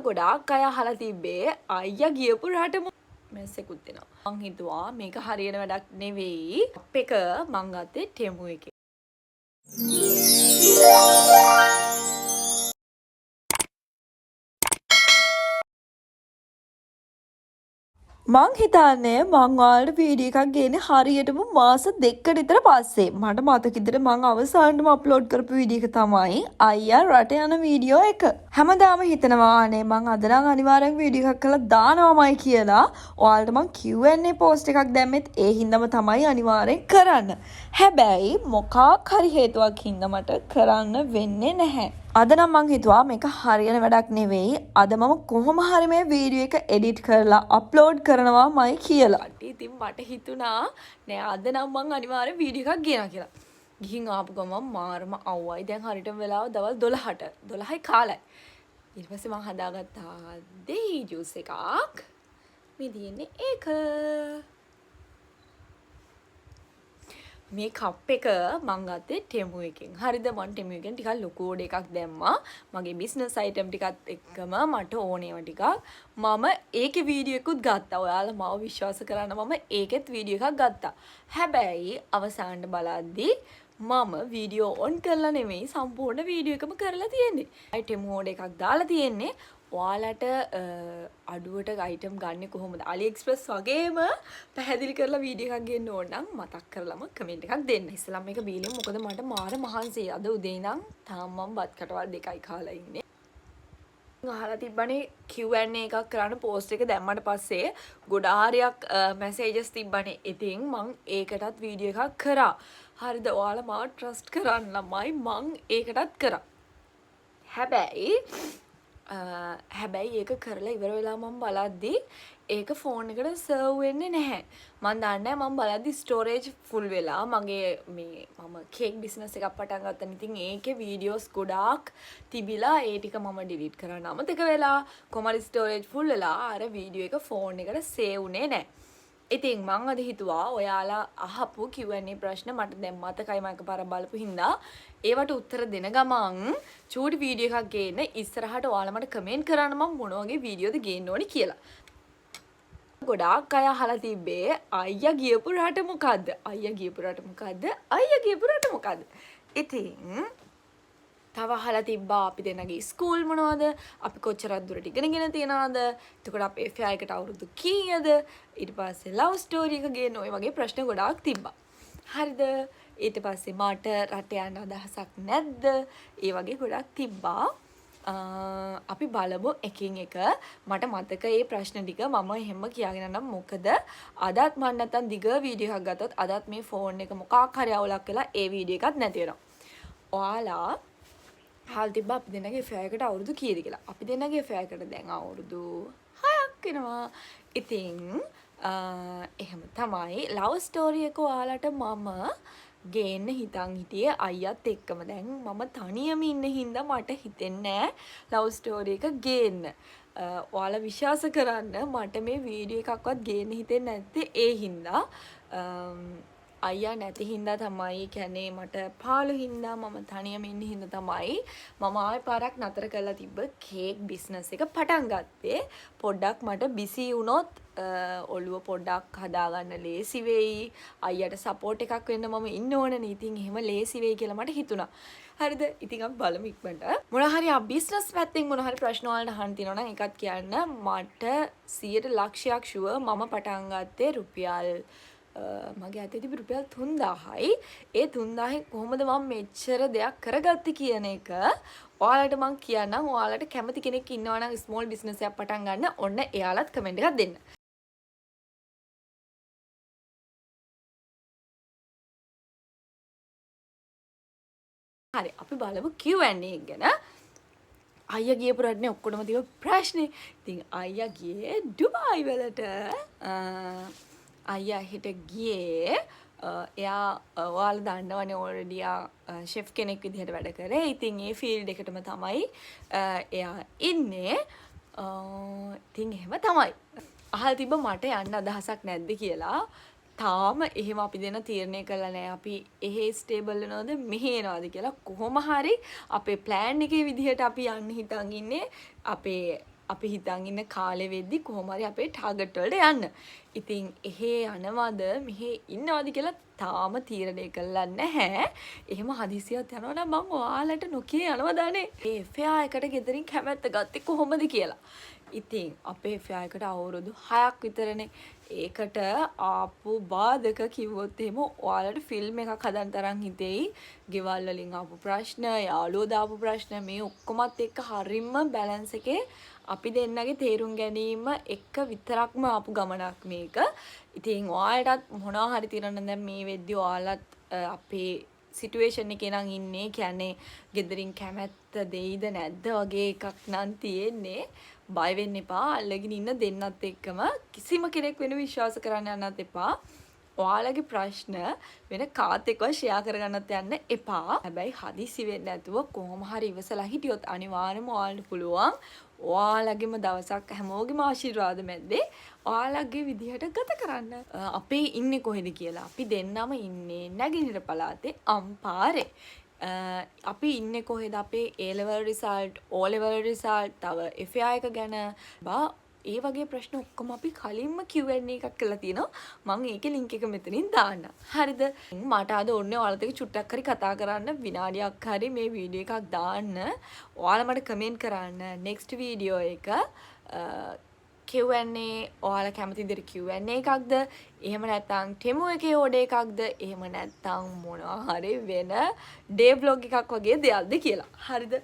ගොඩාක් අය අහලා තිබ්බේ අයියා ගියපු රටම මැස්සෙකුත් එනවා. මං හිතුවා මේක හරියන වැඩක් නෙවෙයි. අප් එක මං ගත්තේ ටෙමු එකේ. මං හිතන්නේ මං ඔයාලට වීඩියෝ එකක් ගේන්නේ හරියටම මාස 2කට විතර පස්සේ. මට මතක විදිහට මං අවසානටම අප්ලෝඩ් කරපු වීඩියෝ එක තමයි අයියා රට යන වීඩියෝ එක. හැමදාම හිතනවා අනේ මං අද නම් අනිවාර්යෙන් වීඩියෝ එකක් කරලා දානවාමයි කියලා. ඔයාලට මං Q&A පෝස්ට් එකක් දැම්මෙත් ඒ හින්දාම තමයි අනිවාර්යෙන් කරන්න. හැබැයි මොකක් හරි හේතුවක් හින්දා මට කරන්න වෙන්නේ නැහැ. අද නම් මං හිතුවා මේක හරියන වැඩක් නෙවෙයි. අද මම කොහොම හරි මේ වීඩියෝ එක එඩිට් කරලා අප්ලෝඩ් කරනවාමයි කියලා. ඉතින් මට හිතුණා නෑ අද නම් මං අනිවාර්යෙන් වීඩියෝ එකක් ගේනවා කියලා. ගිහින් ආපු ගමන් මාරම අවුවයි. දැන් හරියටම වෙලාව දවල් 12ට. 12යි කාලයි. ඊට පස්සේ මං හදාගත්තා දෙහි ජූස් එකක්. මේ තියෙන්නේ ඒක. මේ කප් එක මං ගත්තේ ටෙමු එකෙන්. හරිද මං ටෙමු එකෙන් ටිකක් ලොකු ඕඩර් එකක් දැම්මා. මගේ බිස්නස් අයිටම් ටිකත් එක්කම මට ඕනේව ටිකක්. මම ඒකේ වීඩියෝ එකකුත් ගත්තා. ඔයාලා මාව විශ්වාස කරන්න මම ඒකෙත් වීඩියෝ එකක් ගත්තා. හැබැයි අවසානට බලද්දී මම වීඩියෝ ඔන් කරලා නෙමෙයි සම්පූර්ණ වීඩියෝ එකම කරලා තියෙන්නේ. ටෙමු ඕඩර් එකක් දාලා තියෙන්නේ. ඔයාලට අඩුවට අයිටම් ගන්න කොහොමද AliExpress වගේම පැහැදිලි කරලා වීඩියෝ එකක් ගන්න ඕන නම් මතක් කරලම කමෙන්ට් එකක් දෙන්න. ඉස්සෙල්ලා මේක බීලෙන් මොකද මට මාර මහන්සියි. අද උදේ ඉඳන් තාම මම බත් කටවල් 2යි කාලා ඉන්නේ. අහලා තිබ්බනේ Q&A එකක් කරන්න පෝස්ට් එක දැම්මට පස්සේ ගොඩාරියක් මැසේජස් තිබ්බනේ. ඉතින් මං ඒකටත් වීඩියෝ එකක් කරා. හරිද ඔයාලා මාව ට්‍රස්ට් කරන්න ළමයි මං ඒකටත් කරා. හැබැයි ඒක කරලා ඉවර වෙලා මම බලද්දි ඒක ෆෝන් එකට සර්ව් වෙන්නේ නැහැ. මම දන්නේ මම බලද්දි ස්ටෝරේජ් ෆුල් වෙලා මගේ මේ මම කේක් බිස්නස් එකක් පටන් ගත්තා. ඉතින් ඒකේ වීඩියෝස් ගොඩාක් තිබිලා ඒ ටික මම ඩිලීට් කරන්න අමතක වෙලා කොහමද ස්ටෝරේජ් ෆුල් වෙලා අර වීඩියෝ එක ෆෝන් එකට සේව් වුණේ නැහැ. ඉතින් මං අද හිතුවා ඔයාලා අහපු Q&A ප්‍රශ්න මට දැන් මතකයි මම එකපාරක් බලපු හින්දා ඒවට උත්තර දෙන ගමන් චූටි වීඩියෝ එකක් ගේන්න ඉස්සරහට ඔයාලා මට කමෙන්ට් කරන්න මම මොන වගේ වීඩියෝද ගේන්න ඕනි කියලා. ගොඩාක් අය අහලා තිබ්බේ අයියා ගියපු රට මොකද්ද? අයියා ගියපු රට මොකද්ද? අයියා ගියපු රට මොකද්ද? ඉතින් තව අහලා තිබ්බා අපි දෙන්නගේ ස්කූල් මොනවද? අපි කොච්චරක් දුරට ඉගෙනගෙන තියනවද? එතකොට අපේ ෆෙයා එකට අවුරුදු කීයද? ඊට පස්සේ ලව් ස්ටෝරි එක ගේන ඔය වගේ ප්‍රශ්න ගොඩාක් තිබ්බා. හරිද? ඊට පස්සේ මට රට යන්න අදහසක් නැද්ද? ඒ වගේ ගොඩක් තිබ්බා. අපි බලමු එකින් එක. මට මතක ඒ ප්‍රශ්න ටික මම එහෙම කියාගෙන නම් මොකද අදත් මම නැත්තම් දිග වීඩියෝ එකක් ගත්තොත් අදත් මේ ෆෝන් එක මොකක් හරි අවුලක් වෙලා ඒ වීඩියෝ එකත් නැති වෙනවා. ඔයාලා හල් තිබ්බා අපි දෙන්නගේ ෆෙයා එකට අවුරුදු කීයද කියලා. අපි දෙන්නගේ ෆෙයා එකට දැන් අවුරුදු 6ක් වෙනවා. ඉතින් එහෙම තමයි ලව් ස්ටෝරි එක ඔයාලට මම ගේන්න හිතන් හිටියේ අයියත් එක්කම. දැන් මම තනියම ඉන්න හින්දා මට හිතෙන්නේ නැහැ ලව් ස්ටෝරි එක ගේන්න. ඔයාලා විශ්වාස කරන්න මට මේ වීඩියෝ එකක්වත් ගේන්න හිතෙන්නේ නැත්තේ ඒ හින්දා. අයියා නැති හින්දා තමයි කියන්නේ මට පාළු හින්දා මම තනියම ඉන්න හින්දා තමයි මම ආයෙ පාරක් නතර කරලා තිබ්බ කේක් බිස්නස් එක පටන් ගත්තේ. පොඩ්ඩක් මට බිසි වුණොත් ඔළුව පොඩ්ඩක් හදාගන්න ලේසි වෙයි. අයියට සපෝට් එකක් වෙන්න මම ඉන්න ඕනනේ. ඉතින් එහෙම ලේසි වෙයි කියලා මට හිතුණා. හරිද? ඉතින් අපි බලමු ඉක්මනට. මොන හරි බිස්නස් පැත්තෙන් මොන හරි ප්‍රශ්න වලට අහන්න තියෙනවා නම් එකක් කියන්න. මට 100 ලක්ෂයක් ෂුවර් මම පටන් ගත්තේ රුපියල් මගේ අතේ තිබි රුපියල් 3000යි. ඒ 3000න් කොහොමද මම මෙච්චර දෙයක් කරගත්තේ කියන එක ඔයාලට මම කියන්නම්. ඔයාලට කැමති කෙනෙක් ඉන්නවා නම් ස්මෝල් බිස්නස් එකක් පටන් ගන්න ඔන්න එයාලත් කමෙන්ට් එකක් දෙන්න. හරි අපි බලමු Q&A එක ගැන. අයියා ගියපු රටනේ ඔක්කොටම තිබ්බ ප්‍රශ්නේ. ඉතින් අයියා ගියේ ඩුබායි වලට. අයියා හිට ගියේ එයා ඔයාලා දන්නවනේ ඔල්රෙඩි ෂෙෆ් කෙනෙක් විදිහට වැඩ කරේ. ඉතින් ඒ ෆීල්ඩ් එකටම තමයි එයා ඉන්නේ. ඉතින් එහෙම තමයි. අහලා තිබ්බ මට යන්න අදහසක් නැද්ද කියලා. තාම එහෙම අපි දෙන තීරණය කළා නෑ. අපි එහෙ ස්ටේබල් වෙනවද මෙහෙ එනවද කියලා. කොහොම හරි අපේ ප්ලෑන් එකේ විදිහට අපි යන්න හිතන් ඉන්නේ. අපේ අපි හිතන් ඉන්න කාලෙ වෙද්දි කොහොම හරි අපේ ටාගට් වලට යන්න. ඉතින් එහෙ යනවද මෙහෙ ඉන්නවද කියලා තාම තීරණය කළා නැහැ. එහෙම හදිසියක් යනවා නම් මම ඔයාලට නොකිය යනවදානේ. ඒ FAI එකට ගෙදරින් කැමැත්ත ගත්තේ කොහොමද කියලා. ඉතින් අපේ FAI එකට අවුරුදු 6ක් විතරනේ. ඒකට ආපු බාධක කිව්වොත් එහෙම ඔයාලට ෆිල්ම් එකක් හදන්න තරම් හිතෙයි. ගෙවල් වලින් ආපු ප්‍රශ්න, යාළුවෝ දාපු ප්‍රශ්න මේ ඔක්කොමත් එක්ක හරියම බැලන්ස් එකේ අපි දෙන්නගේ තේරුම් ගැනීම එක්ක විතරක්ම ආපු ගමනක් මේක. ඉතින් ඔයාලටත් මොනවා හරි තිරන්න දැන් මේ වෙද්දි ඔයාලත් අපේ සිටුේෂන් එකේ නම් ඉන්නේ. කියන්නේ ගෙදරින් කැමැත්ත දෙයිද නැද්ද වගේ එකක් නම් තියෙන්නේ. බය වෙන්න එපා. අල්ලගෙන ඉන්න දෙන්නත් එක්කම කිසිම කෙනෙක් වෙන විශ්වාස කරන්න යන්නත් එපා. ඔයාලගේ ප්‍රශ්න වෙන කාත් එක්කවත් ෂෙයා කරගන්නත් යන්න එපා. හැබැයි හදිසි වෙන්නේ නැතුව කොහොම හරි ඉවසලා හිටියොත් අනිවාර්යයෙන්ම ඔයාලට පුළුවන් ඔයාලගේම දවසක් හැමෝගෙම ආශිර්වාද මැද්දේ ඔයාලගේ විදිහට ගත කරන්න. අපේ ඉන්නේ කොහෙද කියලා. අපි දෙන්නම ඉන්නේ නැගෙනහිර පළාතේ අම්පාරේ. අපි ඉන්නේ කොහෙද අපේ A level result, O level result, තව FAI එක ගැන ඒ වගේ ප්‍රශ්න ඔක්කොම අපි කලින්ම Q&A එකක් කරලා තියෙනවා. මම ඒකේ link එක මෙතනින් දාන්න. හරිද? මට අද ඕනේ ඔයාලත් එක්ක චුට්ටක් හරි කතා කරන්න විනාඩියක් හරි මේ වීඩියෝ එකක් දාන්න. ඔයාලා මට කමෙන්ට් කරන්න next වීඩියෝ එක Q&A ඔයාලා කැමති විදිහට Q&A එකක්ද? එහෙම නැත්නම් ටෙමු එකේ ඕඩර් එකක්ද? එහෙම නැත්නම් මොනවා හරි වෙන ඩේ බ්ලොග් එකක් වගේ දෙයක්ද කියලා. හරිද?